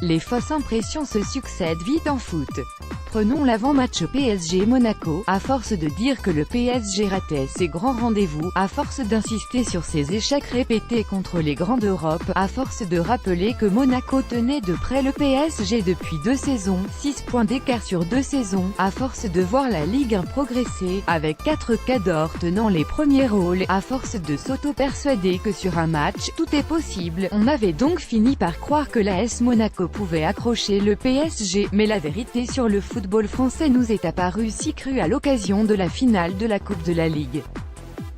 Les fausses impressions se succèdent vite en foot. Prenons l'avant-match PSG-Monaco, à force de dire que le PSG ratait ses grands rendez-vous, à force d'insister sur ses échecs répétés contre les grands d'Europe, à force de rappeler que Monaco tenait de près le PSG depuis 2 saisons, 6 points d'écart sur 2 saisons, à force de voir la Ligue 1 progresser, avec 4 cadors tenant les premiers rôles, à force de s'auto-persuader que sur un match, tout est possible, on avait donc fini par croire que l'AS Monaco pouvait accrocher le PSG, mais la vérité sur le football français nous est apparue si crue à l'occasion de la finale de la Coupe de la Ligue.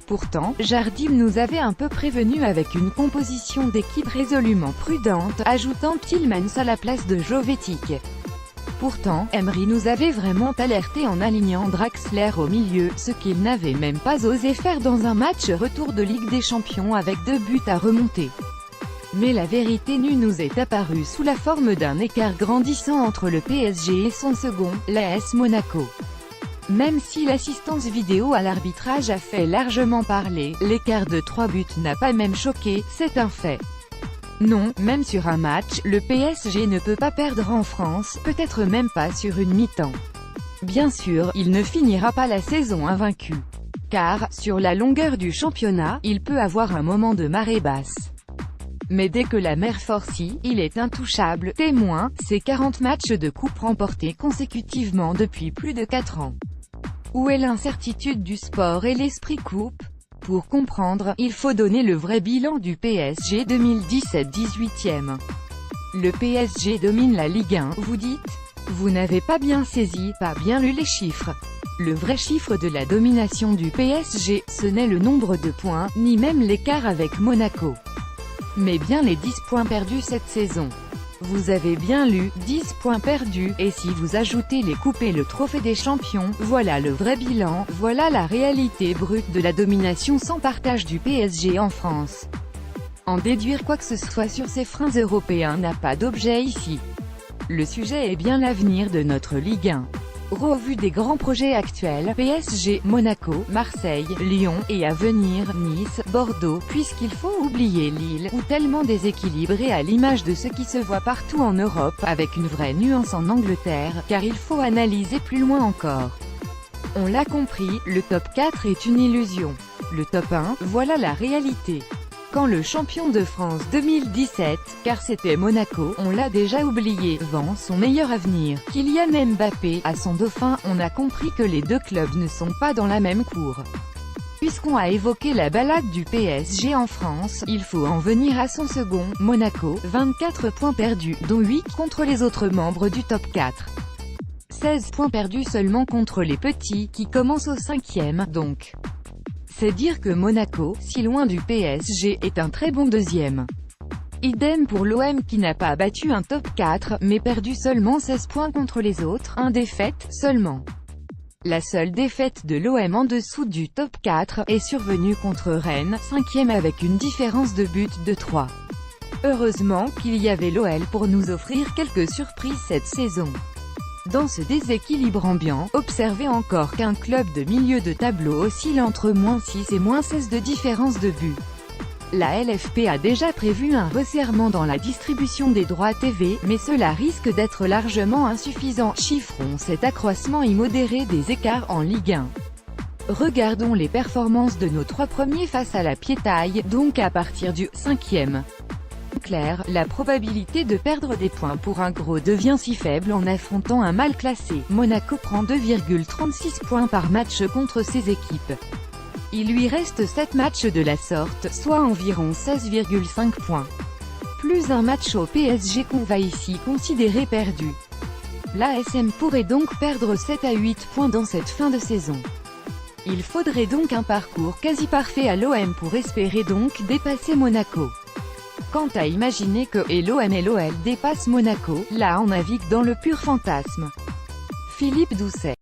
Pourtant, Jardim nous avait un peu prévenu avec une composition d'équipe résolument prudente, ajoutant Tielemans à la place de Jovetic. Pourtant, Emery nous avait vraiment alerté en alignant Draxler au milieu, ce qu'il n'avait même pas osé faire dans un match retour de Ligue des Champions avec 2 buts à remonter. Mais la vérité nue nous est apparue sous la forme d'un écart grandissant entre le PSG et son second, l'AS Monaco. Même si l'assistance vidéo à l'arbitrage a fait largement parler, l'écart de 3 buts n'a pas même choqué, c'est un fait. Non, même sur un match, le PSG ne peut pas perdre en France, peut-être même pas sur une mi-temps. Bien sûr, il ne finira pas la saison invaincu. Car, sur la longueur du championnat, il peut avoir un moment de marée basse. Mais dès que la mer forcit, il est intouchable, témoin, ses 40 matchs de coupe remportés consécutivement depuis plus de 4 ans. Où est l'incertitude du sport et l'esprit coupe? Pour comprendre, il faut donner le vrai bilan du PSG 2017 18e. Le PSG domine la Ligue 1, vous dites? Vous n'avez pas bien saisi, pas bien lu les chiffres. Le vrai chiffre de la domination du PSG, ce n'est le nombre de points, ni même l'écart avec Monaco, mais bien les 10 points perdus cette saison. Vous avez bien lu, 10 points perdus, et si vous ajoutez les coupes et le trophée des champions, voilà le vrai bilan, voilà la réalité brute de la domination sans partage du PSG en France. En déduire quoi que ce soit sur ces freins européens n'a pas d'objet ici. Le sujet est bien l'avenir de notre Ligue 1. Revue des grands projets actuels, PSG, Monaco, Marseille, Lyon, et à venir, Nice, Bordeaux, puisqu'il faut oublier Lille, ou tellement déséquilibré à l'image de ce qui se voit partout en Europe, avec une vraie nuance en Angleterre, car il faut analyser plus loin encore. On l'a compris, le top 4 est une illusion. Le top 1, voilà la réalité. Quand le champion de France 2017, car c'était Monaco, on l'a déjà oublié, vend son meilleur avenir, Kylian Mbappé, à son dauphin, on a compris que les deux clubs ne sont pas dans la même cour. Puisqu'on a évoqué la balade du PSG en France, il faut en venir à son second, Monaco, 24 points perdus, dont 8 contre les autres membres du top 4. 16 points perdus seulement contre les petits, qui commencent au 5e, donc. C'est dire que Monaco, si loin du PSG, est un très bon deuxième. Idem pour l'OM qui n'a pas battu un top 4, mais perdu seulement 16 points contre les autres, 1 défaite, seulement. La seule défaite de l'OM en dessous du top 4, est survenue contre Rennes, 5e avec une différence de but de 3. Heureusement qu'il y avait l'OL pour nous offrir quelques surprises cette saison. Dans ce déséquilibre ambiant, observez encore qu'un club de milieu de tableau oscille entre -6 et -16 de différence de but. La LFP a déjà prévu un resserrement dans la distribution des droits TV, mais cela risque d'être largement insuffisant. Chiffrons cet accroissement immodéré des écarts en Ligue 1. Regardons les performances de nos 3 premiers face à la piétaille, donc à partir du 5e. Clair, la probabilité de perdre des points pour un gros devient si faible en affrontant un mal classé. Monaco prend 2,36 points par match contre ses équipes. Il lui reste 7 matchs de la sorte, soit environ 16,5 points. Plus un match au PSG qu'on va ici considérer perdu. L'ASM pourrait donc perdre 7 à 8 points dans cette fin de saison. Il faudrait donc un parcours quasi parfait à l'OM pour espérer donc dépasser Monaco. Quant à imaginer que l'OM et l'OL dépassent Monaco, là on navigue dans le pur fantasme. Philippe Doucet.